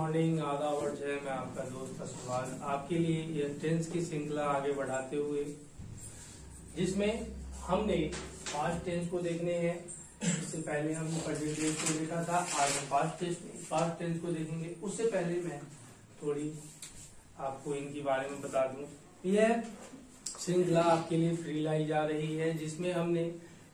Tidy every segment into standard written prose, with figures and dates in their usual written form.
Morning, आदाब और जय। मैं आपका दोस्त असवाल आपके लिए ये टेंस की श्रृंखला आगे बढ़ाते हुए, जिसमें हमने पास्ट टेंस को देखने हैं। इससे पहले हमने प्रेजेंट टेंस को देखा था, आज हम पास्ट टेंस को देखेंगे। उससे पहले मैं थोड़ी आपको इनके बारे में बता दूं। यह श्रृंखला आपके लिए फ्री लाई जा रही है, जिसमें हमने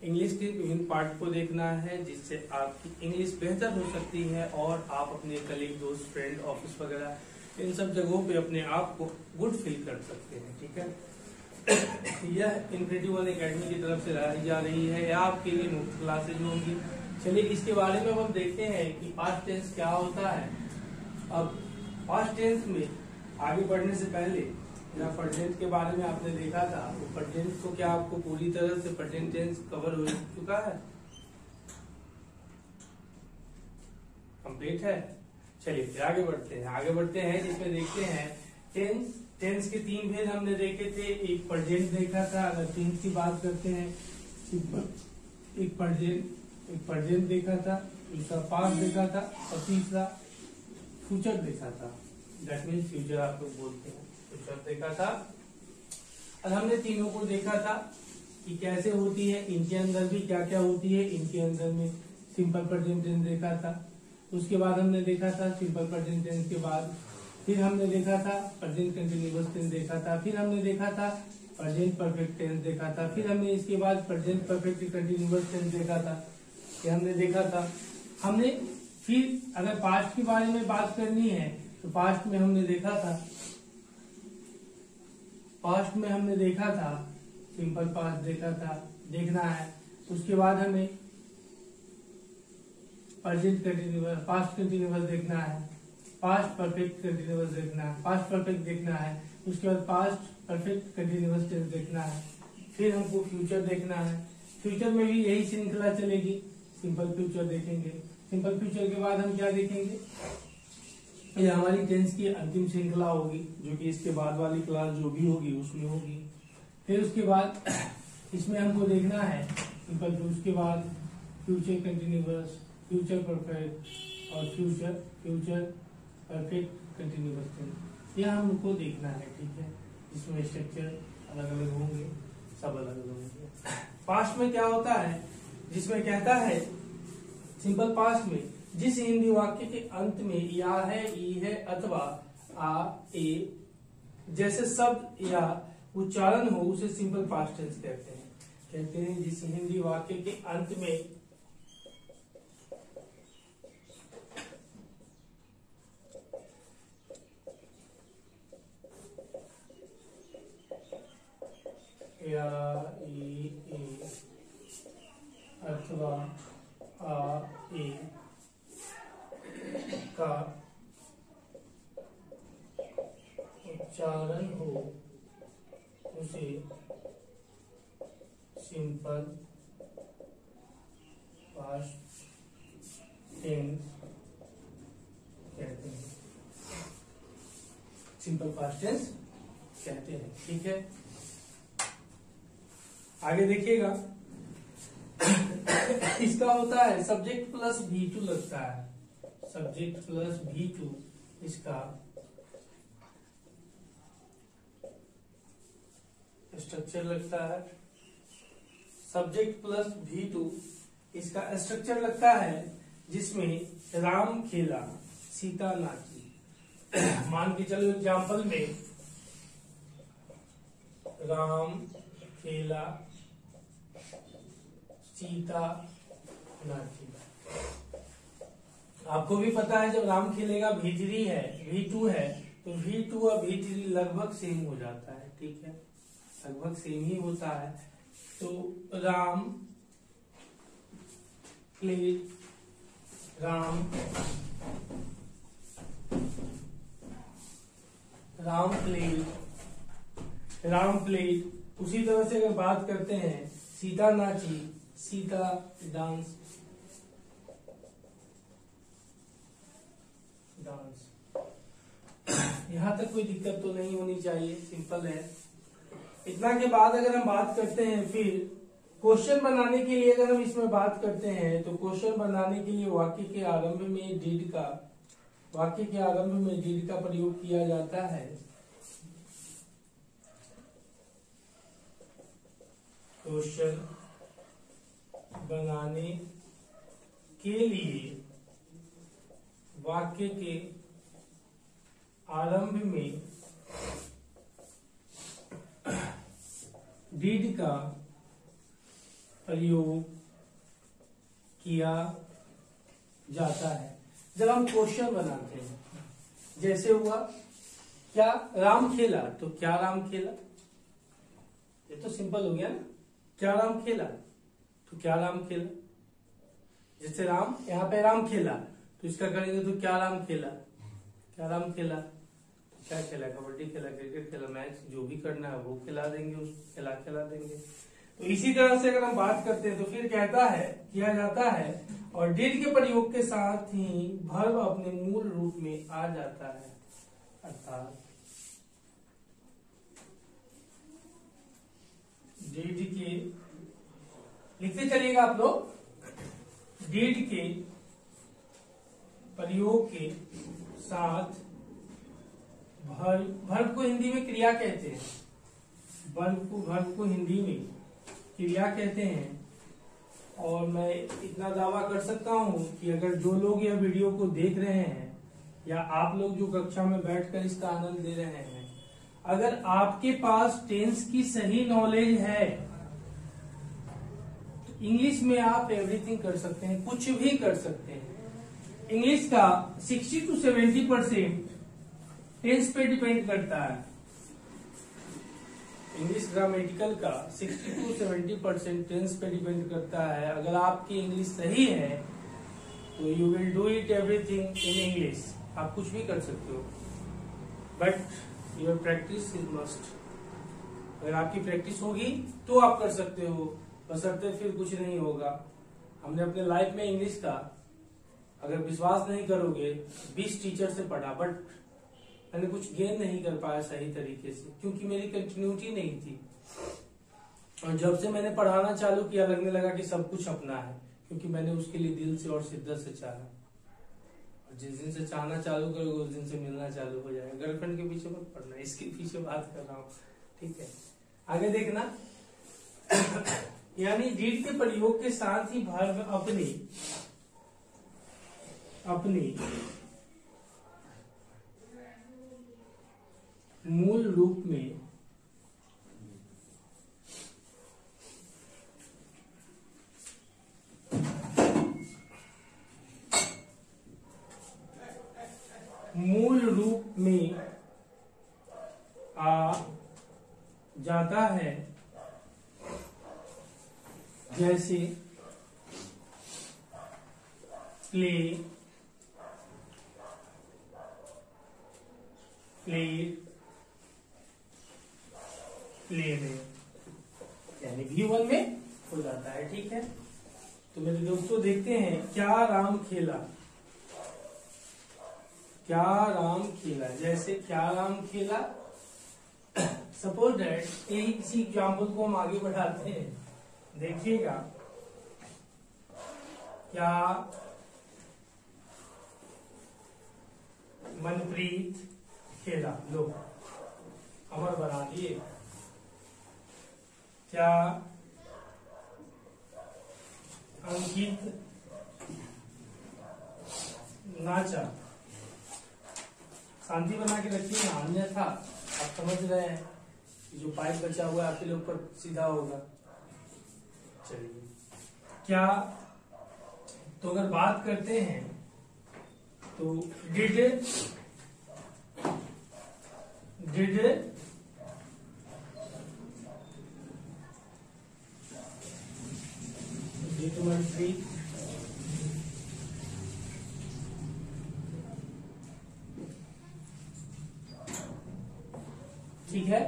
इंग्लिश के विभिन्न पार्ट को देखना है, जिससे आपकी इंग्लिश बेहतर हो सकती है और आप अपने कलीग, दोस्त, फ्रेंड, ऑफिस वगैरह इन सब जगहों पे अपने आप को गुड फील कर सकते हैं। ठीक है। यह इनफिनिटी वन एकेडमी की तरफ से लाई जा रही है। यह आपके लिए मुफ्त क्लासेज होंगी। चलिए इसके बारे में हम देखते हैं कि पास्ट टेंस क्या होता है। अब पास्ट टेंस में आगे बढ़ने से पहले जहाँ प्रेजेंट के बारे में आपने देखा था, तो प्रेजेंट को क्या आपको पूरी तरह से प्रेजेंट टेंस कवर हो चुका है, कंप्लीट है। चलिए फिर आगे बढ़ते हैं जिसमें देखते हैं टेंस के तीन भेद हमने देखे थे। एक प्रेजेंट देखा था। अगर टेंस की बात करते हैं, एक प्रेजेंट देखा था, दूसरा पास्ट देखा था और तीसरा फ्यूचर देखा था। दैट मीन्स फ्यूचर आप लोग बोलते हैं, फ्यूचर देखा था। और हमने तीनों को देखा था कि कैसे होती है, इनके अंदर भी क्या क्या होती है। इनके अंदर में सिंपल प्रेजेंट टेंस देखा था, उसके बाद हमने देखा था सिंपल प्रेजेंट टेंस के बाद फिर हमने देखा था प्रेजेंट कंटिन्यूअस टेंस देखा था, फिर हमने देखा था प्रेजेंट परफेक्ट टेंस देखा था, फिर हमने इसके बाद प्रेजेंट परफेक्ट कंटिन्यूअस टेंस देखा था। ये हमने देखा था। हमने फिर अगर पास्ट के बारे में बात करनी है तो पास्ट में हमने देखा था सिंपल पास्ट देखना है। उसके बाद हमें प्रेजेंट कंटिन्यूअस, पास्ट कंटिन्यूअस देखना है, पास्ट परफेक्ट कंटिन्यूअस देखना है, पास्ट परफेक्ट देखना है। उसके बाद पास्ट परफेक्ट कंटिन्यूअस टेंस देखना है। फिर हमको फ्यूचर देखना है। फ्यूचर में भी यही श्रृंखला चलेगी, सिंपल फ्यूचर देखेंगे। सिंपल फ्यूचर के बाद हम क्या देखेंगे, ये हमारी टेंस की अंतिम श्रृंखला होगी, जो कि इसके बाद वाली क्लास जो भी होगी उसमें होगी। फिर उसके बाद इसमें हमको देखना है सिंपल, उसके बाद फ्यूचर कंटिन्यूअस, फ्यूचर परफेक्ट और फ्यूचर परफेक्ट कंटिन्यूअस टेंस, यह हमको देखना है। ठीक है। इसमें स्ट्रक्चर अलग अलग होंगे, सब अलग अलग होंगे। पास्ट में क्या होता है, जिसमें कहता है सिंपल पास्ट में जिस हिंदी वाक्य के अंत में या है, ई है अथवा आ, ए जैसे शब्द या उच्चारण हो उसे सिंपल पास्ट टेंस कहते हैं। जिस हिंदी वाक्य के अंत में या, ई, ए अथवा आ, ए का उच्चारण हो उसे सिंपल पास्ट टेंस कहते हैं। सिंपल पास्ट टेंस कहते हैं। ठीक है। आगे देखिएगा, इसका होता है सब्जेक्ट प्लस V2 लगता है। सब्जेक्ट प्लस V2 इसका स्ट्रक्चर लगता है। सब्जेक्ट प्लस V2 इसका स्ट्रक्चर लगता है, जिसमें राम खेला, सीता नाची। मान के चलो एग्जाम्पल में राम खेला, सीता नाची। आपको भी पता है जब राम खेलेगा V3 है, V2 है, तो V2 और V3 लगभग सेम हो जाता है। ठीक है, लगभग सेम ही होता है। तो राम प्लेड, राम प्लेड। उसी तरह से अगर बात करते हैं सीता नाची, सीता डांस। यहाँ तक कोई दिक्कत तो नहीं होनी चाहिए, सिंपल है। इतना के बाद अगर हम बात करते हैं फिर क्वेश्चन बनाने के लिए, अगर हम इसमें बात करते हैं तो क्वेश्चन बनाने के लिए वाक्य के आरंभ में डिड का वाक्य के आरंभ में डिड का प्रयोग किया जाता है क्वेश्चन बनाने के लिए। वाक्य के आरंभ में डिड का प्रयोग किया जाता है जब हम क्वेश्चन बनाते हैं। जैसे हुआ क्या राम खेला, तो क्या राम खेला, ये तो सिंपल हो गया ना। क्या राम खेला, तो क्या राम खेला। जैसे राम, यहाँ पे राम खेला, तो इसका करेंगे तो क्या राम खेला, क्या राम खेला, क्या खेला, कबड्डी खेला, क्रिकेट खेला, मैच जो भी करना है वो खिला देंगे, उसको खिला देंगे। तो इसी तरह से अगर हम बात करते हैं तो फिर कहता है किया जाता है, और डिड के प्रयोग के साथ ही वर्ब अपने मूल रूप में आ जाता है। अर्थात डिड के, लिखते चलिएगा आप लोग, डिड के प्रयोग के साथ वर्ब को हिंदी में क्रिया कहते हैं। वर्ब को हिंदी में क्रिया कहते हैं। और मैं इतना दावा कर सकता हूं कि अगर जो लोग यह वीडियो को देख रहे हैं या आप लोग जो कक्षा में बैठकर इसका आनंद ले रहे हैं, अगर आपके पास टेंस की सही नॉलेज है तो इंग्लिश में आप एवरीथिंग कर सकते हैं, कुछ भी कर सकते हैं। इंग्लिश का 60 to 70% टेंस पे डिपेंड करता है। इंग्लिश ग्रामेटिकल का 60 to 70% टेंस पे डिपेंड करता है। अगर आपकी इंग्लिश सही है तो you will do it everything in English, आप कुछ भी कर सकते हो, but your practice is must. अगर आपकी प्रैक्टिस होगी तो आप कर सकते हो, बशर्ते फिर कुछ नहीं होगा। हमने अपने लाइफ में इंग्लिश का, अगर विश्वास नहीं करोगे, 20 टीचर से पढ़ा, बट मैंने कुछ गेन नहीं कर पाया सही तरीके से, क्योंकि मेरी कंटिन्यूटी नहीं थी। और जब से मैंने पढ़ाना चालू किया लगने लगा कि सब कुछ अपना है, क्योंकि मैंने उसके लिए दिल से और शिद्दत से चाहा। और जिस दिन से चाहना चालू करोगे उस दिन से मिलना चालू हो जाएगा। गर्लफ्रेंड के पीछे मत पड़ना, इसके पीछे बात कर रहा हूँ, ठीक है। आगे देखना यानी डिड के प्रयोग के साथ ही वर्ब अपनी मूल रूप में आ जाता है। जैसे प्ले, प्लेड, प्ले में, यानी V1 में हो जाता है, ठीक है। तो मेरे दोस्तों देखते हैं, क्या राम खेला, क्या राम खेला। जैसे क्या राम खेला, सपोज दैट यही किसी एग्जाम्पल को हम आगे बढ़ाते हैं, देखिएगा। क्या मनप्रीत खेला, लो अमर बना दिए। क्या अंकित नाचा, शांति बना के रखिए ना, अन्यथा आप समझ रहे हैं जो पाइप बचा हुआ है आपके लिए ऊपर सीधा होगा। चलिए, क्या, तो अगर बात करते हैं तो डिड मनप्रीत ठीक है।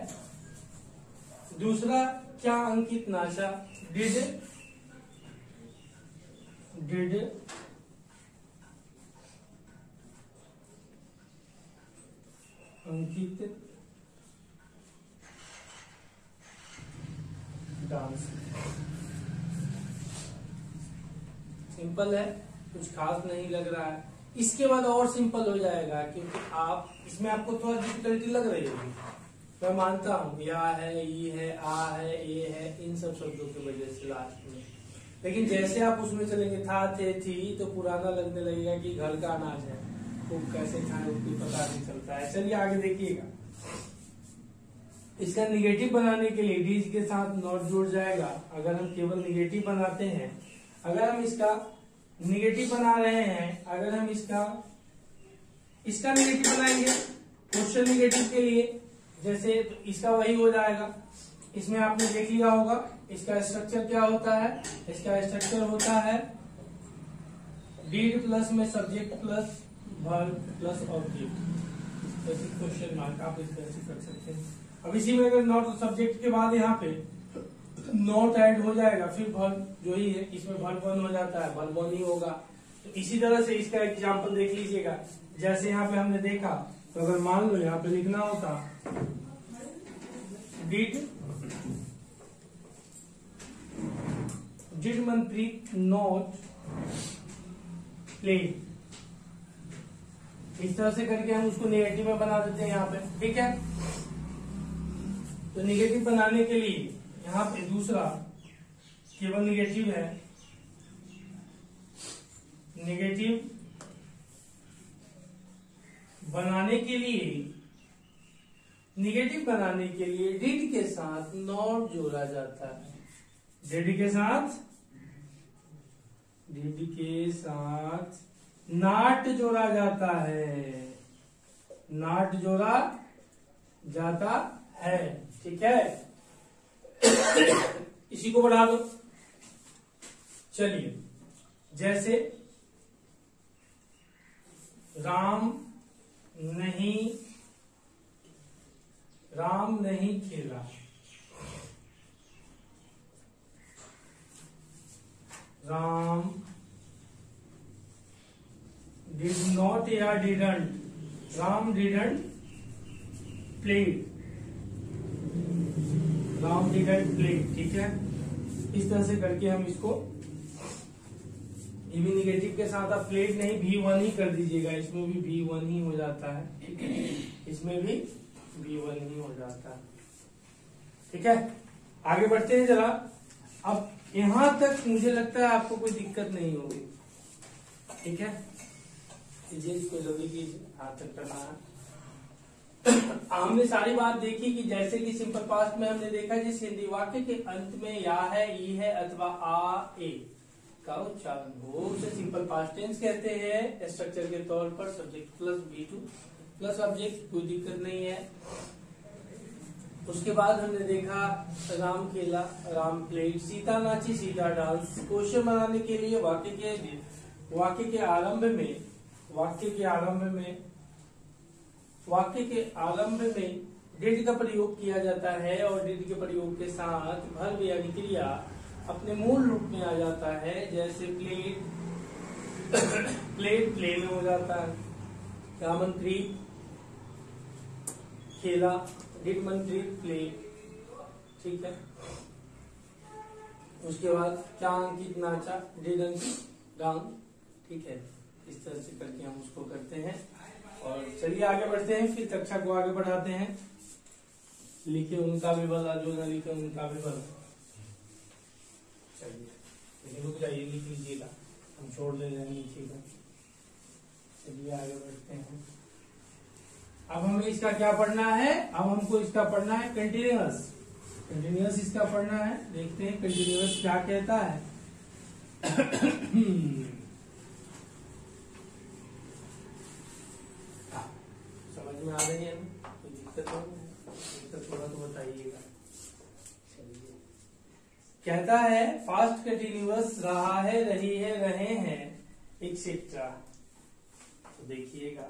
दूसरा, क्या अंकित नाचा, डिड अंकित डांस। सिंपल है, कुछ खास नहीं लग रहा है, इसके बाद और सिंपल हो जाएगा, क्योंकि आप इसमें आपको थोड़ा डिफिकल्टी लग रही होगी, मैं मानता हूँ। या है, ई है, आ है, ए है, इन सब शब्दों की वजह से लास्ट में। लेकिन जैसे आप उसमें चलेंगे था, थे, थी, तो पुराना लगने लगेगा कि घर का अनाज है, तो कैसे खाए उसकी पता नहीं चलता है। चलिए आगे देखिएगा। इसका निगेटिव बनाने के लिए डीज के साथ नॉट जुड़ जाएगा। अगर हम केवल निगेटिव बनाते हैं, अगर हम इसका निगेटिव बना रहे हैं, अगर हम इसका निगेटिव बनाएंगे क्वेश्चन निगेटिव के लिए, जैसे तो इसका वही हो जाएगा। इसमें आपने देख लिया होगा इसका स्ट्रक्चर क्या होता है। इसका स्ट्रक्चर होता है डीड प्लस में subject plus verb plus object, जैसे क्वेश्चन मार्क आप इस तरह से कर सकते हैं। अब इसी में अगर नॉट सब्जेक्ट के बाद यहाँ पे नॉट ऐड हो जाएगा, फिर वर्ब जो ही है, इसमें वर्ब वन हो जाता है, वर्ब वन ही होगा। तो इसी तरह से इसका एग्जांपल देख लीजिएगा। जैसे यहाँ पे हमने देखा, तो अगर मान लो यहाँ पे लिखना होता डिड मनप्रीत नॉट प्ले, इस तरह से करके हम उसको नेगेटिव में बना देते हैं यहाँ पे, ठीक है। तो नेगेटिव बनाने के लिए यहाँ पे दूसरा केवल निगेटिव है। निगेटिव बनाने के लिए डिड के साथ नॉट जोड़ा जाता है। डिड के साथ नॉट जोड़ा जाता है, नॉट जोड़ा जाता है, ठीक है। इसी को बढ़ा दो। चलिए, जैसे राम नहीं खेला, राम डिड नॉट या didn't, Ram didn't play, Ram didn't play, ठीक है। इस तरह से करके हम इसको ये भी निगेटिव के साथ आप प्लेट नहीं V1 ही कर दीजिएगा, इसमें भी V1 ही हो जाता है, ठीक है। इसमें भी V1 ही हो जाता है, ठीक है। आगे बढ़ते हैं जरा। अब यहां तक मुझे लगता है आपको कोई दिक्कत नहीं होगी, ठीक है। इसको जल्दी कीजिए, हाथ तक करना है। हमने सारी बात देखी कि जैसे कि सिंपल पास्ट में हमने देखा जिस हिंदी वाक्य के अंत में या है, ई है अथवा आ, ए का उच्चारण हो उसे सिंपल पास्ट टेंस कहते हैं। स्ट्रक्चर के तौर पर subject plus B2 plus object, कोई दिक्कत नहीं है। उसके बाद हमने देखा राम खेला, राम प्लेड, सीता नाची, सीता डांस। क्वेश्चन बनाने के लिए वाक्य के आरंभ में डिड का प्रयोग किया जाता है और डिड के प्रयोग के साथ वर्ब यानी क्रिया अपने मूल रूप में आ जाता है। जैसे प्लेड प्ले में हो जाता है, रामनप्रीत खेला, डिड मनप्रीत प्ले, ठीक है। उसके बाद क्या अंकित नाचा, डिड अंकित डांस, ठीक है। इस तरह से करके हम उसको करते हैं। और चलिए आगे बढ़ते हैं, फिर कक्षा को आगे बढ़ाते हैं। लिखे उनका भी भला, जो न लिखे उनका भी भला। चलिए लेकिन रुक जाइए, लिख लीजिएगा, हम छोड़ दे रहे हैं नीचे का। चलिए आगे बढ़ते हैं। अब हमें इसका क्या पढ़ना है, अब हमको इसका पढ़ना है कंटिन्यूअस। कंटिन्यूअस इसका पढ़ना है। देखते हैं कंटिन्यूअस क्या कहता है। समझ में आ रही है, कोई दिक्कत हो, दिक्कत थोड़ा तो बताइएगा। चलिए, कहता है पास्ट कंटिन्यूअस रहा है, रही है, रहे हैं, एक्सेट्रा। तो देखिएगा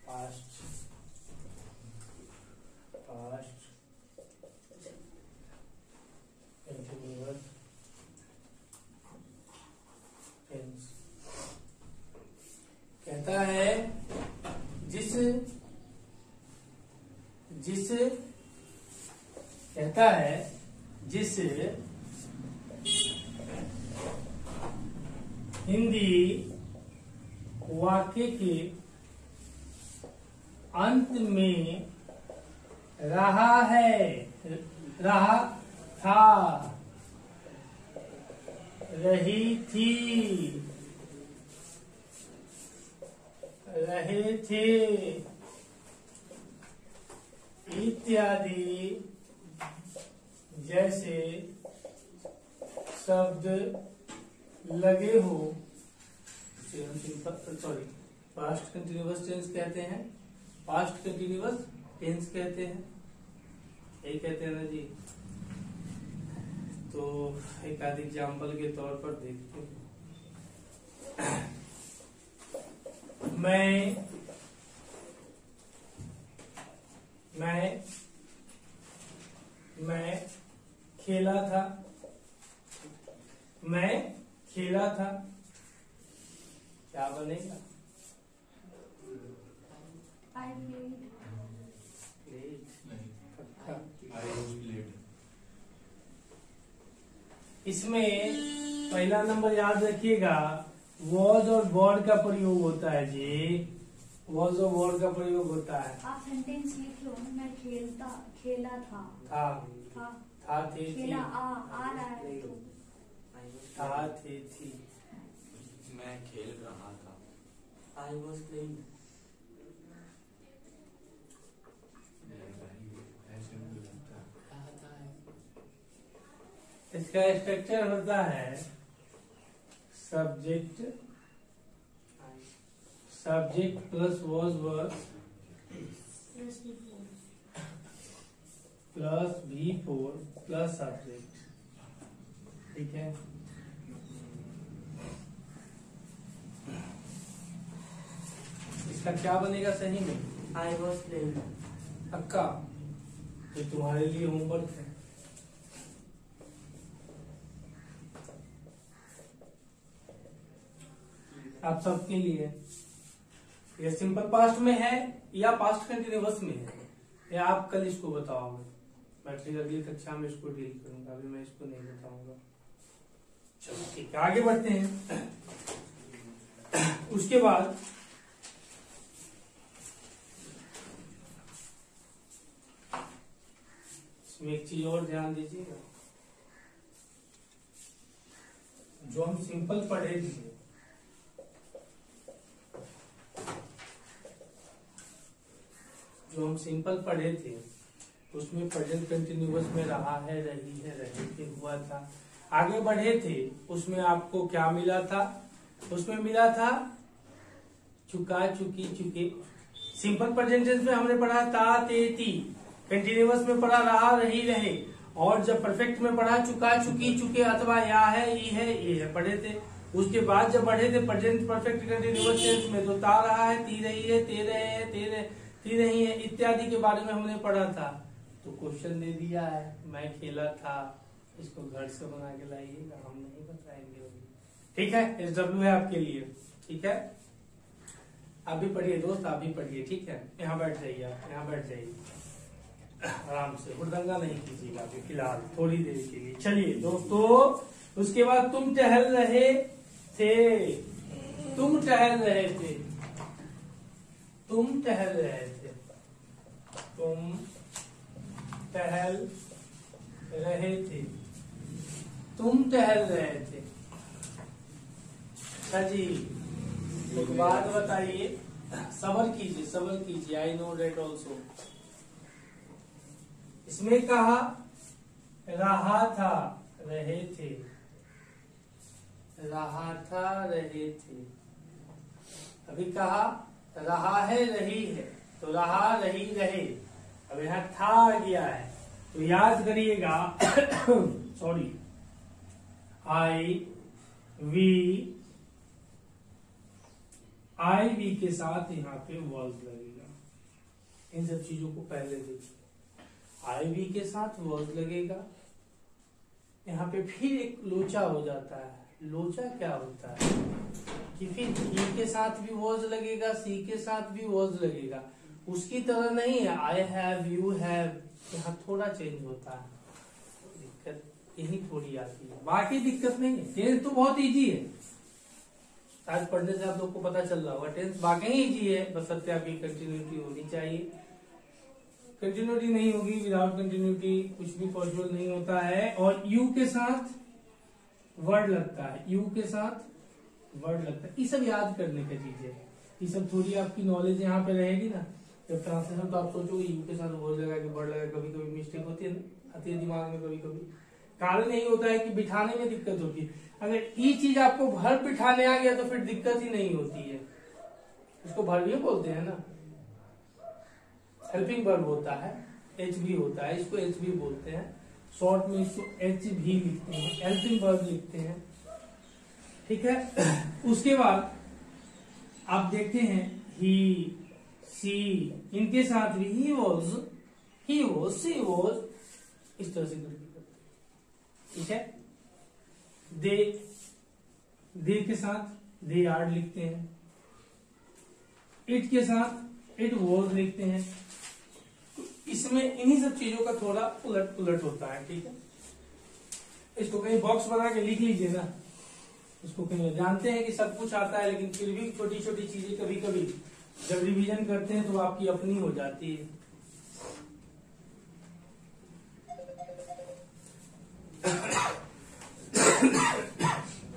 पास्ट कंटिन्यूअस टेंस कहता है जिस कहता है जिस हिंदी वाक्य के अंत में रहा है, रहा था, रही थी, रहे थे इत्यादि जैसे शब्द लगे हो, सॉरी पास्ट कंटिन्यूअस टेंस कहते हैं, पास्ट कंटिन्यूअस टेंस कहते हैं, यही कहते हैं ना जी। तो एक आध एग्जाम्पल के तौर पर देखते हैं। मैं खेला था, मैं खेला था, क्या बनेगा? इसमें पहला नंबर याद रखिएगा, वॉज और वर्ड का प्रयोग होता है जी, वॉज और वर्ड का प्रयोग होता है। आप सेंटेंस लिख लो, मैं खेला था, था थे खेला आ रहा है तो था थे थी, मैं खेल रहा था, आई वॉज प्लेइंग। इसका स्ट्रक्चर होता है subject plus was verb plus V4 plus subject, ठीक है। इसका क्या बनेगा सही में? I was playing. पक्का? ये तुम्हारे लिए होमवर्क है। आप सबके लिए। ये सिंपल पास्ट में है या पास्ट कंटिन्यूअस में है, ये आप कल इसको बताओगे। मैं फिर अगली कक्षा में इसको डील करूंगा, अभी मैं इसको नहीं बताऊंगा। चलो ठीक है, आगे बढ़ते हैं। उसके बाद इसमें एक चीज और ध्यान दीजिएगा, जो हम सिंपल पढ़े थे, उसमें प्रेजेंट कंटिन्यूअस में रहा है, रही है, रहे थे हुआ था। आगे बढ़े थे, उसमें आपको क्या मिला था? उसमें मिला था चुका, चुकी, चुके। सिंपल प्रेजेंट टेंस में हमने पढ़ा था, ते, ती। कंटिन्यूअस में पढ़ा रहा, रही, रहे। और जब परफेक्ट में पढ़ा चुका, चुकी, चुके अथवा या है, ई है, ये है, पढ़े थे। उसके बाद जब बढ़े थे प्रेजेंट परफेक्ट कंटिन्यूअस टेंस में, तो ता रहा है, ती रही है, ते रहे हैं, ती नहीं है इत्यादि के बारे में हमने पढ़ा था। तो क्वेश्चन दे दिया है, मैं खेला था, इसको घर से बना के लाइएगा, हम नहीं बताएंगे। ठीक है, SW है आपके लिए, ठीक है। आप भी पढ़िए दोस्त, आप भी पढ़िए, ठीक है। यहाँ बैठ जाइए, आप यहाँ बैठ जाइए आराम से, हुड़दंगा नहीं कीजिएगा अभी फिलहाल, थोड़ी देर के लिए। चलिए दोस्तों, उसके बाद तुम टहल रहे थे, तुम टहल रहे थे, तुम टहल रहे थे, तुम टहल रहे थे, तुम टहल रहे थे। अच्छा जी, एक बात बताइए, सबर कीजिए, सबर कीजिए, आई नो डेट ऑल्सो। इसमें कहा रहा था, रहे थे, रहा था, रहे थे। अभी कहा रहा है, रही है, तो रहा, रही, रहे। अब यहाँ था आ गया है, तो याद करिएगा सॉरी, आई वी के साथ यहाँ पे वॉज लगेगा। इन सब चीजों को पहले देखिए, आई वी के साथ वॉज लगेगा। यहाँ पे फिर एक लोचा हो जाता है। लोचा क्या होता है कि फिर ही के साथ भी वॉज लगेगा, सी के साथ भी वॉज लगेगा। उसकी तरह नहीं है आई हैव, यू हैव, यहाँ थोड़ा चेंज होता है, दिक्कत यही थोड़ी आती है, बाकी दिक्कत नहीं है। टेंस तो बहुत इजी है, आज पढ़ने से आप लोग को पता चल रहा होगा टेंस वाकई इजी है, बस सत्य आपकी कंटिन्यूटी होनी चाहिए। कंटिन्यूटी नहीं होगी, विदाउट कंटिन्यूटी कुछ भी पॉसिबल नहीं होता है। और यू के साथ वर्ड लगता है, यू के साथ वर्ड लगता है। ये सब याद करने की चीज है, ये सब थोड़ी आपकी नॉलेज यहाँ पे रहेगी ना। जब ट्रांसलेशन तो आप सोचोगे यू के साथ वर्ड लगा के वर्ड लगा, कभी कभी मिस्टेक होती है, आती है दिमाग में कभी कभी। कारण यही होता है कि बिठाने में दिक्कत होती है। अगर ये चीज आपको वर्ब बिठाने आ गया तो फिर दिक्कत ही नहीं होती है। इसको वर्ब भी बोलते हैं ना, हेल्पिंग वर्ब होता है, एच भी होता है, इसको एच भी बोलते हैं। शॉर्ट में इसको एच भी लिखते हैं, हेल्पिंग वर्ब लिखते हैं, ठीक है। उसके बाद आप देखते हैं ही, सी, इनके साथ भी ही वॉज, सी वॉज, इस तरह से करते, ठीक है। दे के साथ दे आर लिखते हैं, इट के साथ इट वॉज लिखते हैं। तो इसमें इन्हीं सब चीजों का थोड़ा उलट पुलट होता है, ठीक है। इसको कहीं बॉक्स बना के लिख लीजिए ना, इसको कहीं, जानते हैं कि सब कुछ आता है लेकिन फिर भी छोटी छोटी चीजें कभी कभी जब रिवीजन करते हैं तो आपकी अपनी हो जाती है।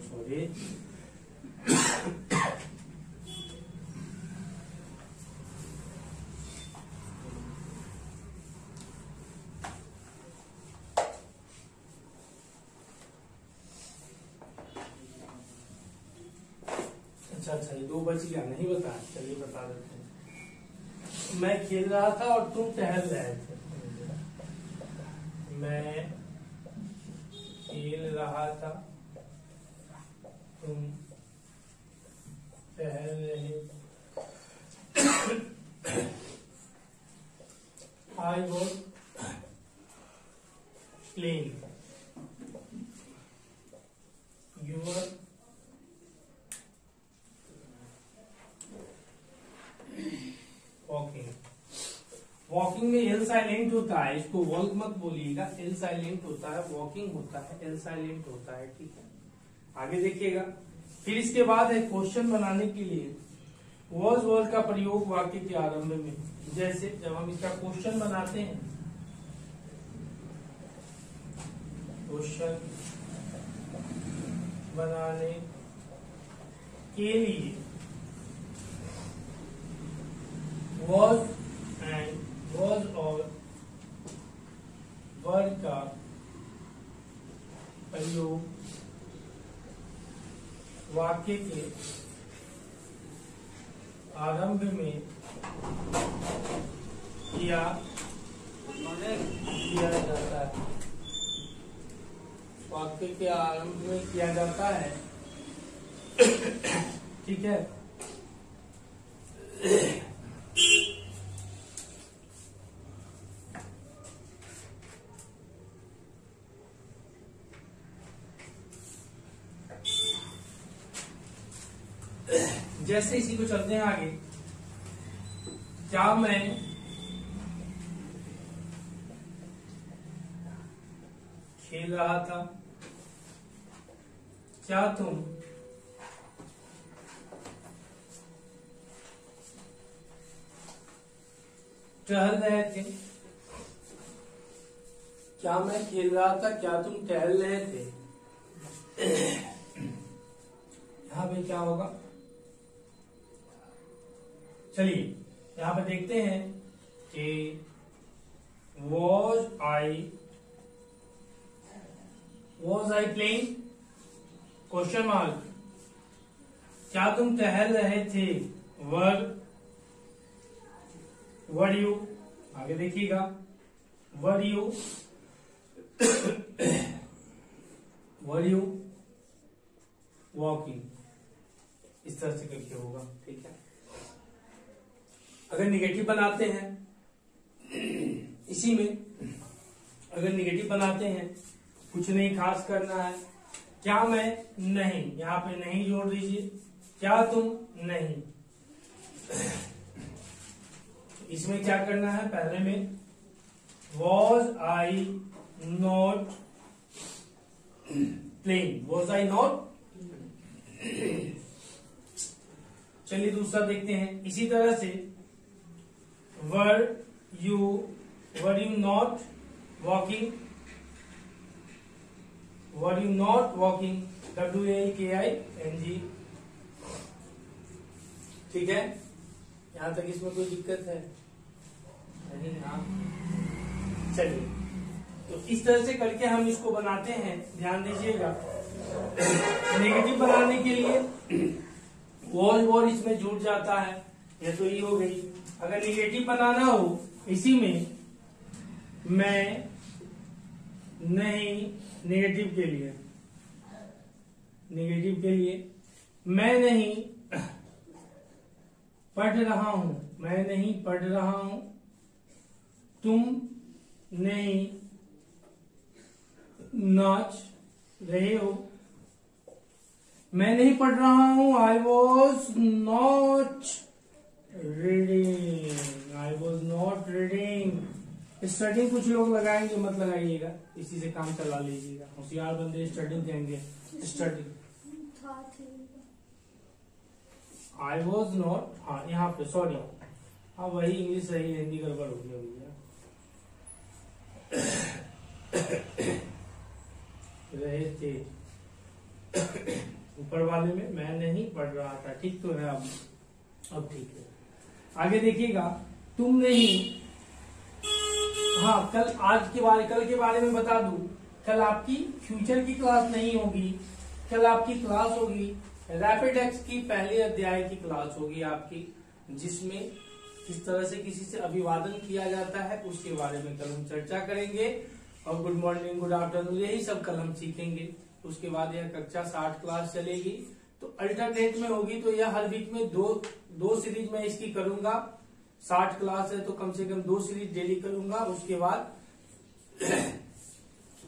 सॉरी, अच्छा, ये 2 बच गया, नहीं बताया, चलिए बता देते हैं। मैं खेल रहा था और तुम टहल रहे थे। मैं खेल रहा था, तुम टहल रहे। I was playing. You were walking. Walking में एल साइलेंट होता है, इसको वॉक मत बोलिएगा, एल साइलेंट होता है। वॉकिंग होता है, एल साइलेंट होता है, ठीक है। आगे देखिएगा, फिर इसके बाद है क्वेश्चन बनाने के लिए वॉज वर्ड का प्रयोग वाक्य के आरंभ में। जैसे जब हम इसका क्वेश्चन बनाते हैं, क्वेश्चन बनाने के लिए was and was और वर्ड का प्रयोग वाक्य के आरंभ में किया जाता है। वाक्य के आरंभ में किया जाता है, ठीक है। जैसे इसी को चलते हैं आगे। क्या मैं खेल रहा था? क्या तुम टहल रहे थे? क्या मैं खेल रहा था? क्या तुम टहल रहे थे? यहां पे क्या होगा? चलिए यहां पे देखते हैं कि was I playing question mark. क्या तुम टहल रहे थे? वर यू, आगे देखिएगा, वर यू वॉकिंग, इस तरह से करके होगा, ठीक है। अगर निगेटिव बनाते हैं इसी में, अगर निगेटिव बनाते हैं, कुछ नहीं खास करना है। क्या मैं नहीं, यहां पे नहीं जोड़ दीजिए। क्या तुम नहीं, इसमें क्या करना है? पहले में was I not playing, was I not, चलिए दूसरा देखते हैं। इसी तरह से were you not walking, were you not walking, WAKING। ठीक है, यहां तक इसमें कोई दिक्कत है नहीं? हाँ, चलिए तो इस तरह से करके हम इसको बनाते हैं। ध्यान दीजिएगा, नेगेटिव बनाने के लिए वॉल इसमें जुड़ जाता है, ये तो ये हो गई। अगर नेगेटिव बनाना हो इसी में मैं नहीं, नेगेटिव के लिए मैं नहीं पढ़ रहा हूं, मैं नहीं पढ़ रहा हूं, तुम नहीं नाच रहे हो, मैं नहीं पढ़ रहा हूं, I was not reading। Studying कुछ लोग लगाएंगे, मत लगाइएगा, इसी से काम चला लीजिएगा। होशियार बंदे स्टडिंग देंगे, स्टडिंग। I was not, हाँ यहाँ पे सॉरी, हाँ वही इंग्लिश सही, हिंदी गड़बड़ हो गया भैया। रहे थे ऊपर वाले में मैं नहीं पढ़ रहा था, ठीक तो है अब ठीक है। आगे देखिएगा, तुम नहीं, हाँ कल के बारे में बता दूं, कल आपकी फ्यूचर की क्लास नहीं होगी, कल आपकी क्लास होगी रैपिड एक्स की पहले अध्याय की क्लास होगी आपकी, जिसमें किस तरह से किसी से अभिवादन किया जाता है उसके बारे में कल हम चर्चा करेंगे। और गुड मॉर्निंग, गुड आफ्टरनून, यही सब कल हम सीखेंगे। उसके बाद यह कक्षा 60 क्लास चलेगी, तो अल्टरनेट में होगी, तो यह हर वीक में दो सीरीज में इसकी करूंगा। 60 क्लास है तो कम से कम 2 सीरीज डेली करूंगा।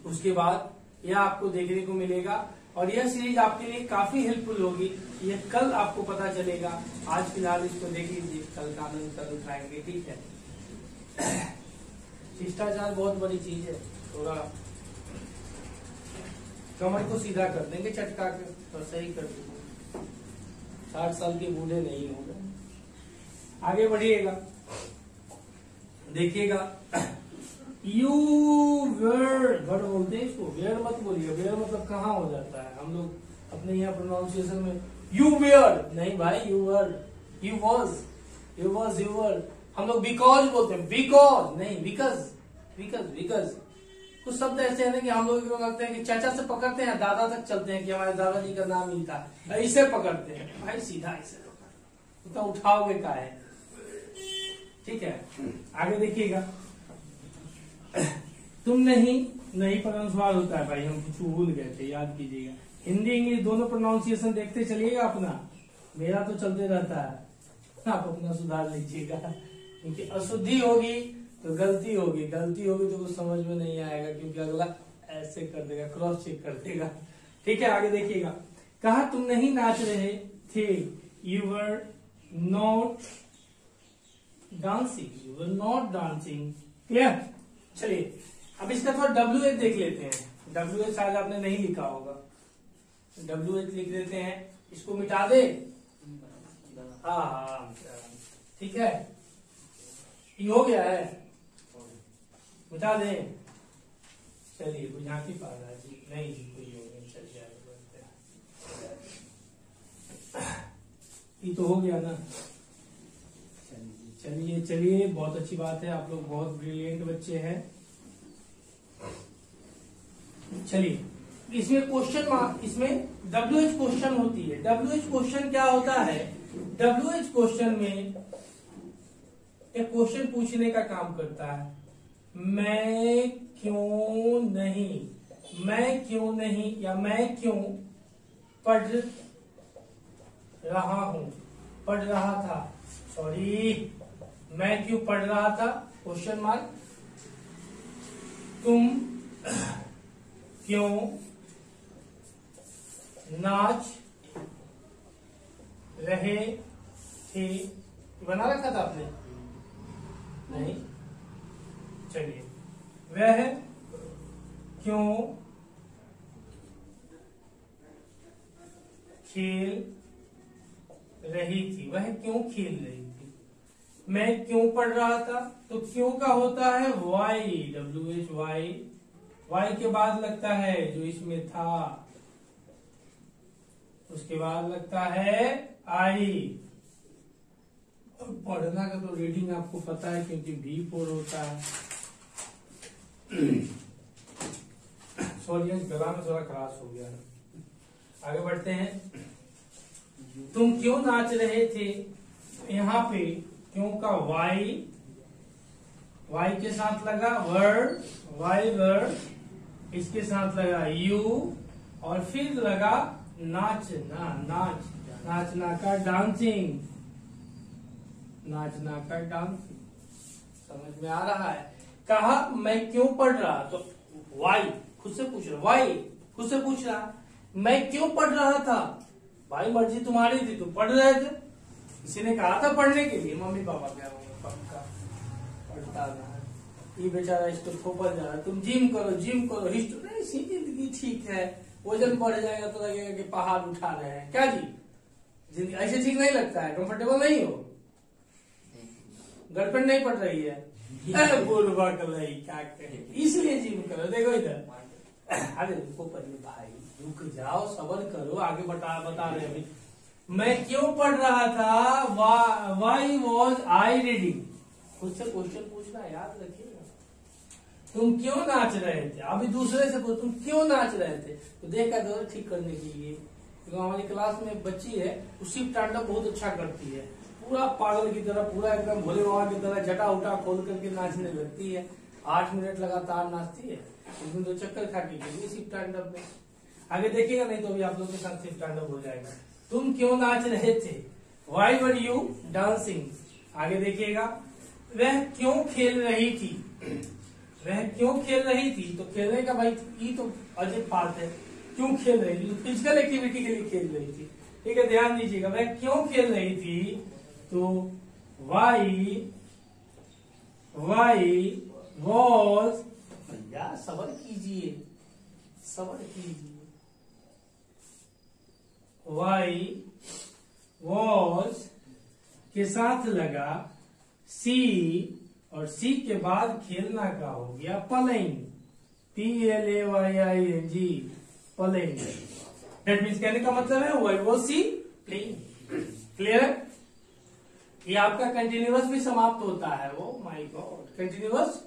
उसके बाद यह आपको देखने को मिलेगा, और यह सीरीज आपके लिए काफी हेल्पफुल होगी। यह कल आपको पता चलेगा, आज फिलहाल इसको देख लीजिए, कल का आनंद कल उठाएंगे, ठीक है। शिष्टाचार बहुत बड़ी चीज है, थोड़ा कमर को सीधा कर देंगे चटका के, तो सही कर देंगे, 60 साल के बूढ़े नहीं होंगे। आगे बढ़िएगा, देखिएगा, यू वेयर, वर्ड बोलते हैं इसको, वेयर मत बोलिए, वेयर मतलब कहाँ हो जाता है, हम लोग अपने यहाँ प्रोनाउंसिएशन में यू वेयर नहीं भाई, you were, you was, you were. हम लोग बिकॉज बोलते हैं, बिकॉज नहीं, बिकॉज। कुछ शब्द ऐसे है ना कि हम लोग लगते हैं कि चाचा से पकड़ते हैं, दादा तक चलते हैं कि हमारे दादाजी का नाम ही था, ऐसे पकड़ते हैं भाई, सीधा ऐसे पकड़, तो उठाओगे का है, ठीक है। आगे देखिएगा, तुम नहीं प्रोनाउंस होता है भाई, हम कुछ भूल गए थे, याद कीजिएगा। हिंदी इंग्लिश दोनों प्रोनाउंसिएशन देखते चलिएगा अपना, मेरा तो चलते रहता है, आप अपना सुधार लीजिएगा, क्योंकि अशुद्धि होगी तो गलती होगी तो कुछ समझ में नहीं आएगा, क्योंकि अगला ऐसे कर देगा, क्रॉस चेक कर देगा, ठीक है। आगे देखिएगा, कहा तुम नहीं नाच रहे थे, you were not dancing, clear. चलिए अब इसका थोड़ा WH देख लेते हैं। WH शायद आपने नहीं लिखा होगा, WH लिख देते हैं, इसको मिटा दे, हाँ ठीक है, ये हो गया है, मिटा दे। चलिए कोई झांकी पा रहा है जी, नहीं जी कोई हो नहीं, चल जाएगा, ये तो हो गया ना। चलिए बहुत अच्छी बात है, आप लोग बहुत ब्रिलियंट बच्चे हैं। चलिए इसमें क्वेश्चन मार्क, इसमें WH क्वेश्चन होती है। WH क्वेश्चन क्या होता है, WH क्वेश्चन में एक क्वेश्चन पूछने का काम करता है, मैं क्यों नहीं या मैं क्यों पढ़ रहा था, सॉरी, मैं क्यों पढ़ रहा था, क्वेश्चन मार्क, तुम क्यों नाच रहे थे, बना रखा था आपने, नहीं, चलिए, वह क्यों खेल रही थी, वह क्यों खेल रही थी। मैं क्यों पढ़ रहा था, तो क्यों का होता है वाई, WHY, वाई के बाद लगता है जो इसमें था, उसके बाद लगता है आई। पढ़ना का तो रीडिंग आपको पता है क्योंकि V4 होता है। सॉरी, गला में थोड़ा खराश हो गया है। आगे बढ़ते हैं। तुम क्यों नाच रहे थे, यहाँ पे क्यों का वाई, वाई के साथ लगा वर्ड, वाई वर्ड, इसके साथ लगा यू, और फिर लगा नाचना, नाचना का डांसिंग, नाचना का डांसिंग। समझ में आ रहा है। कहा मैं क्यों पढ़ रहा, तो वाई खुद से पूछ रहा, वाई खुद से पूछ रहा, मैं क्यों पढ़ रहा था, भाई मर्जी तुम्हारी थी, तुम पढ़ रहे थे, किसी ने कहा था पढ़ने के लिए, मम्मी पापा क्या होंगे, पक्का पढ़ता रहा। ये बेचारा इसको खोपल जा रहा है, तुम जिम करो, हिस्ट्री सी जिंदगी ठीक है, वजन बढ़ जाएगा तो लगेगा कि पहाड़ उठा रहे हैं, क्या जी जिंदगी ऐसे ठीक नहीं लगता है, कंफर्टेबल नहीं हो, गर्लफ्रेंड नहीं पढ़ रही है, बोलवा कलाई क्या कहे, इसलिए जिम करो। देखो इधर, अरे रुको पहले भाई, रुक जाओ, सबर करो, आगे बता रहे अभी। मैं क्यों पढ़ रहा था, वाई वॉज आई रीडिंग, खुद से क्वेश्चन पूछना याद रखिएगा। तुम क्यों नाच रहे थे, अभी दूसरे से पूछ, तुम क्यों नाच रहे थे, तो देखा दो ठीक करने के लिए। तो हमारी क्लास में एक बच्ची है, उसी तांडव बहुत अच्छा करती है, पूरा पागल की तरह, पूरा एकदम भोले बाबा की तरह जटा उटा खोल करके नाचने लगती है, 8 मिनट लगातार नाचती है, एक दिन 2 चक्कर खा के गई शिव तांडव में। आगे देखिएगा, नहीं तो अभी आप लोगों के साथ शिव तांडव हो जाएगा। तुम क्यों नाच रहे थे, वाई वर यू डांसिंग। आगे देखिएगा, वह क्यों खेल रही थी, वह क्यों खेल रही थी, तो खेलने का भाई ये तो अजीब बात है, क्यों खेल रही थी, फिजिकल एक्टिविटी के लिए खेल रही थी, ठीक है, ध्यान दीजिएगा। वह क्यों खेल रही थी, तो वाई वॉज, भैया सबर कीजिए, वाई वॉज के साथ लगा सी, और सी के बाद खेलना का हो गया playing, PLAYING, playing. That means कहने का मतलब है why was she playing. Clear है। ये आपका कंटिन्यूअस भी समाप्त होता है, ओ माय गॉड, कंटिन्यूअस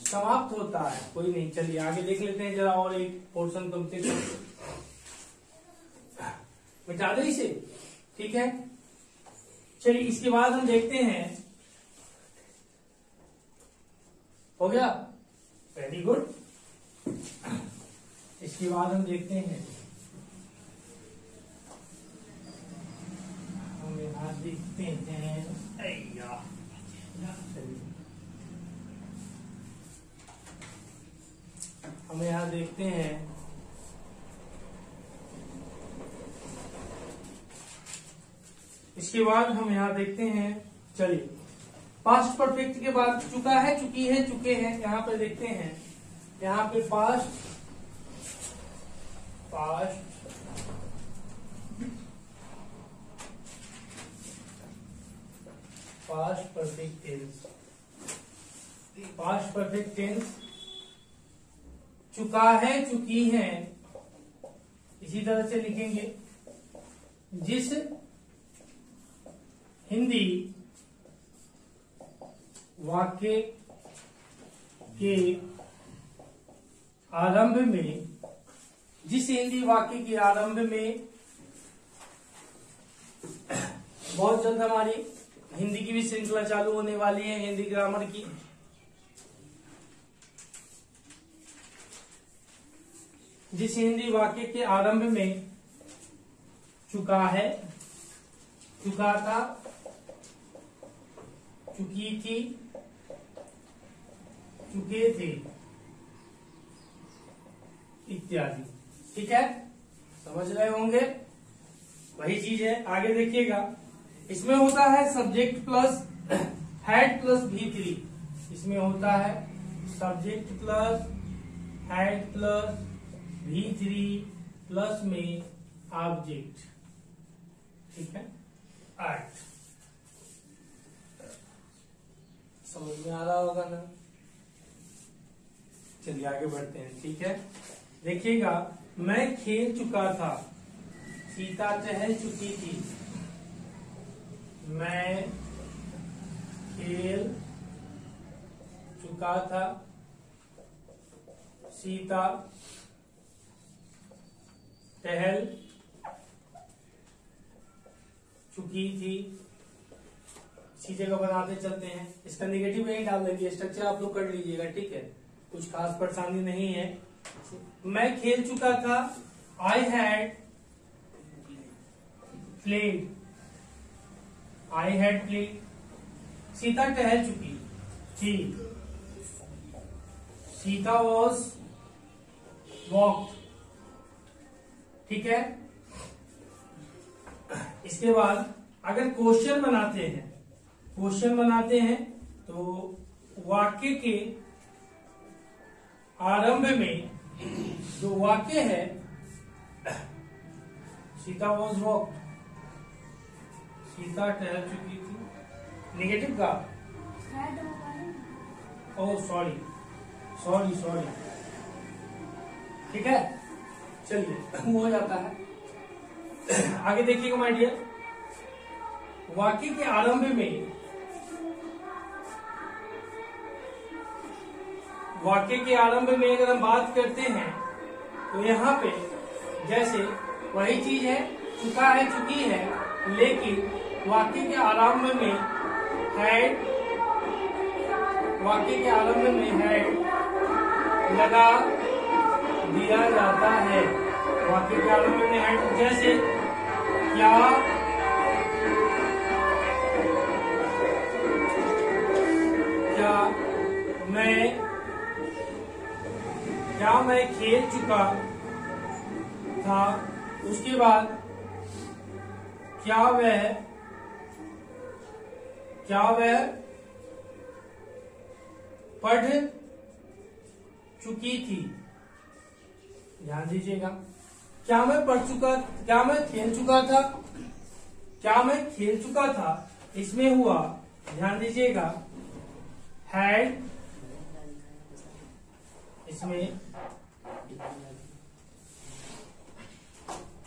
समाप्त होता है, कोई नहीं। चलिए आगे देख लेते हैं जरा, और एक पोर्शन कंप्लीट मिटा दो इसे, ठीक है। चलिए इसके बाद हम देखते हैं, हो गया, वेरी गुड। इसके बाद हम देखते हैं, हम यहाँ देखते हैं, हम यहाँ देखते हैं, इसके बाद हम यहाँ देखते हैं। चलिए पास्ट परफेक्ट के बाद चुका है, चुकी है, चुके हैं, यहाँ पे देखते हैं। यहाँ पे past perfect tense, past perfect tense, चुका है, चुकी है, इसी तरह से लिखेंगे। जिस हिंदी वाक्य के आरंभ में, जिस हिंदी वाक्य के आरंभ में, बहुत जल्द हमारी हिंदी की भी श्रृंखला चालू होने वाली है, हिंदी ग्रामर की। जिस हिंदी वाक्य के आरंभ में चुका है, चुका था, चुकी थी, चुके थे, इत्यादि, ठीक है, समझ रहे होंगे, वही चीज है। आगे देखिएगा, इसमें होता है subject plus had plus V3, इसमें होता है subject plus had plus V3 plus में ऑब्जेक्ट, ठीक है। एक्ट। समझ में आ रहा होगा ना? चलिए आगे बढ़ते हैं। ठीक है, देखिएगा, मैं खेल चुका था, सीता टहल चुकी थी। मैं खेल चुका था, सीता टहल चुकी थी। इसी जगह बनाते चलते हैं। इसका नेगेटिव यही डाल देंगे, स्ट्रक्चर आप लोग कर लीजिएगा। ठीक है, कुछ खास परेशानी नहीं है। मैं खेल चुका था, I had played, I had played. Sita टहल चुकी थी, सीता वॉज वॉक्ड। ठीक है, इसके बाद अगर क्वेश्चन बनाते हैं तो वाक्य के आरंभ में जो वाक्य है, सीता वॉज वॉक्ड, सीता टहल चुकी थी, नेगेटिव का ओह सॉरी ठीक है, चलिए हो जाता है। आगे देखिएगा माय डियर, वाक्य के आरंभ में अगर हम बात करते हैं तो यहाँ पे जैसे वही चीज है, चुका है, चुकी है, लेकिन वाक्य के आरंभ में हैड लगा दिया जाता है। वाक्य के आरंभ में हैड, जैसे क्या मैं खेल चुका था, उसके बाद क्या वह पढ़ चुकी थी। ध्यान दीजिएगा, क्या मैं खेल चुका था, इसमें हुआ, ध्यान दीजिएगा, हैड, इसमें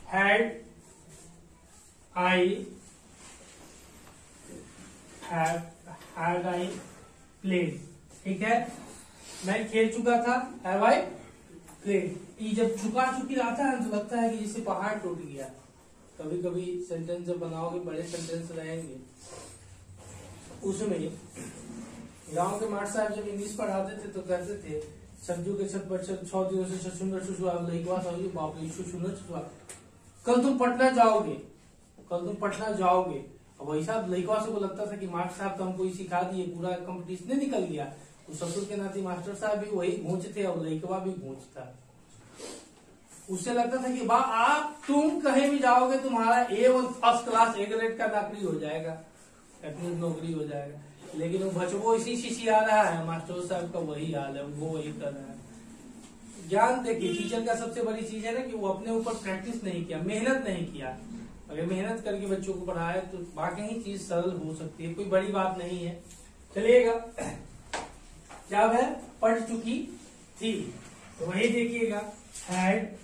हैड आई प्लेड। ठीक है, मैं खेल चुका था, हैव आई प्लेड। ये जब चुका चुकी आता है तो लगता है कि जैसे पहाड़ टूट गया। कभी कभी सेंटेंस जब बनाओगे, बड़े सेंटेंस रहेंगे, उसमें गांव के मास्टर साहब जब इंग्लिश पढ़ाते थे तो कहते थे, सब्जू के छत पर 6 दिनों से सुंदर सुसुआ, बाप रे सुंदर, कल तुम पटना जाओगे। अब वैसा लड़का से को लगता था कि मास्टर साहब तो हमको सिखा दिए, पूरा कंपटीशन निकल गया। तो ससुर के नाते मास्टर साहब भी वही घूंच थे और लड़का भी घूंच था। उससे लगता था कि आप तुम कहीं भी जाओगे, तुम्हारा A1 first class A grade का नौकरी हो जाएगा, नौकरी हो जाएगा। लेकिन वो बचपो इसी शिशी आ रहा है, मास्टर साहब का वही हाल है, वो वही कर रहा है। ज्ञान देखिए, टीचर का सबसे बड़ी चीज है ना कि वो अपने ऊपर प्रैक्टिस नहीं किया, मेहनत नहीं किया। अगर मेहनत करके बच्चों को पढ़ाए तो बाकी ही चीज सरल हो सकती है, कोई बड़ी बात नहीं है। चलिएगा, क्या वह पढ़ चुकी थी, तो वही देखिएगा, हैड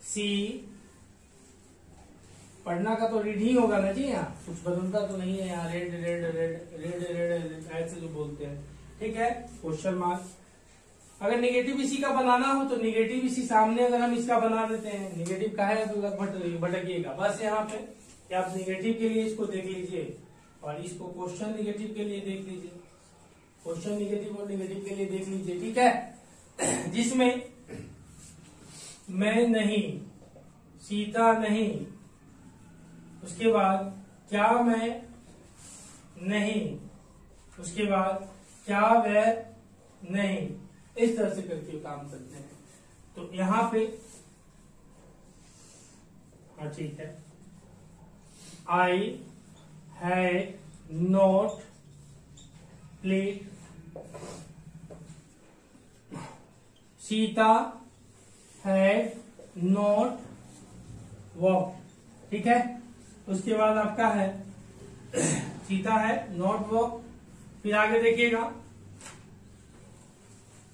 सी, पढ़ना का तो रीड ही होगा ना जी, यहाँ कुछ बदलता तो नहीं है यहाँ, रेड ऐसे जो बोलते हैं। ठीक है, क्वेश्चन मार्क। अगर नेगेटिव इसी का बनाना हो तो नेगेटिव इसी सामने अगर हम इसका बना देते हैं, नेगेटिव का है तो भटकिएगा बस यहाँ पे, कि आप नेगेटिव के लिए इसको देख लीजिए और इसको क्वेश्चन नेगेटिव के लिए देख लीजिए, क्वेश्चन नेगेटिव और नेगेटिव के लिए देख लीजिए। ठीक है, जिसमें मैं नहीं, सीता नहीं, उसके बाद क्या मैं नहीं, उसके बाद क्या वह नहीं, इस तरह से करके काम करते हैं। तो यहां पे हाँ ठीक है, I had not played, Sita had not walk. ठीक है। उसके बाद आपका है चीता है, नॉट वॉक। फिर आगे देखिएगा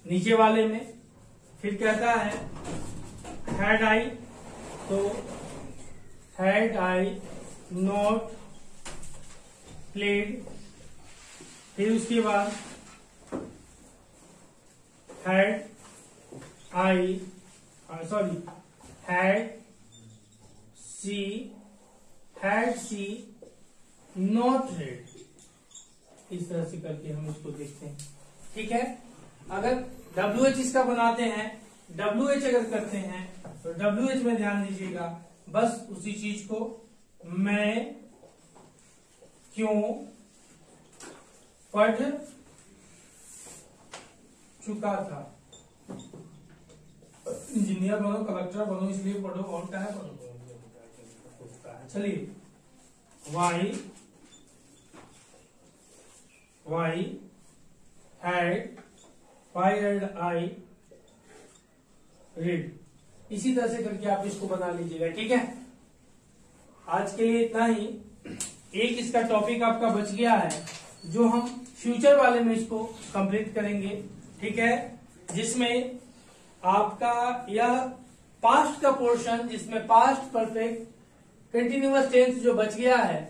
नीचे वाले में, फिर कहता है हैड आई, तो हैड आई नॉट प्लेड। फिर उसके बाद had I sorry had she not read. इस तरह से करके हम इसको देखते हैं, ठीक है। अगर WH इसका बनाते हैं, WH अगर करते हैं तो WH में ध्यान दीजिएगा, बस उसी चीज को मैं क्यों पढ़ चुका था। इंजीनियर बनो, कलेक्टर बनो, इसलिए पढ़ो, और क्या है पढ़ो। चलिए वाई हैड आई रीड। इसी तरह से करके आप इसको बना लीजिएगा, ठीक है। आज के लिए इतना ही। एक इसका टॉपिक आपका बच गया है जो हम फ्यूचर वाले में इसको कंप्लीट करेंगे, ठीक है, जिसमें आपका यह पास्ट का पोर्शन, जिसमें पास्ट परफेक्ट कंटिन्यूअस टेंस जो बच गया है,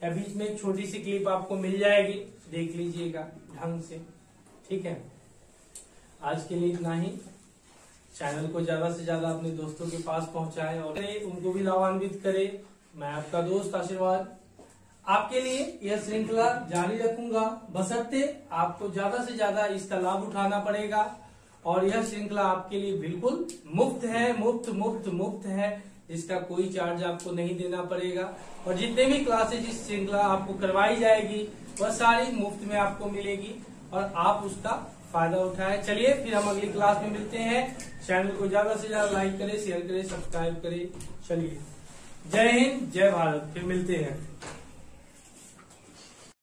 या बीच में एक छोटी सी क्लिप आपको मिल जाएगी, देख लीजिएगा ढंग से, ठीक है। आज के लिए इतना ही। चैनल को ज्यादा से ज्यादा अपने दोस्तों के पास पहुंचाएं और उनको भी लाभान्वित करें। मैं आपका दोस्त आशीर्वाद आपके लिए यह श्रृंखला जारी रखूंगा, बशर्ते आपको ज्यादा से ज्यादा इसका लाभ उठाना पड़ेगा। और यह श्रृंखला आपके लिए बिल्कुल मुफ्त है, मुफ्त है, जिसका कोई चार्ज आपको नहीं देना पड़ेगा। और जितने भी क्लासेज इस श्रृंखला आपको करवाई जाएगी वह सारी मुफ्त में आपको मिलेगी और आप उसका फायदा उठाएं। चलिए फिर हम अगली क्लास में मिलते हैं। चैनल को ज्यादा से ज्यादा लाइक करें, शेयर करें, सब्सक्राइब करें। चलिए, जय हिंद, जय भारत। फिर मिलते हैं।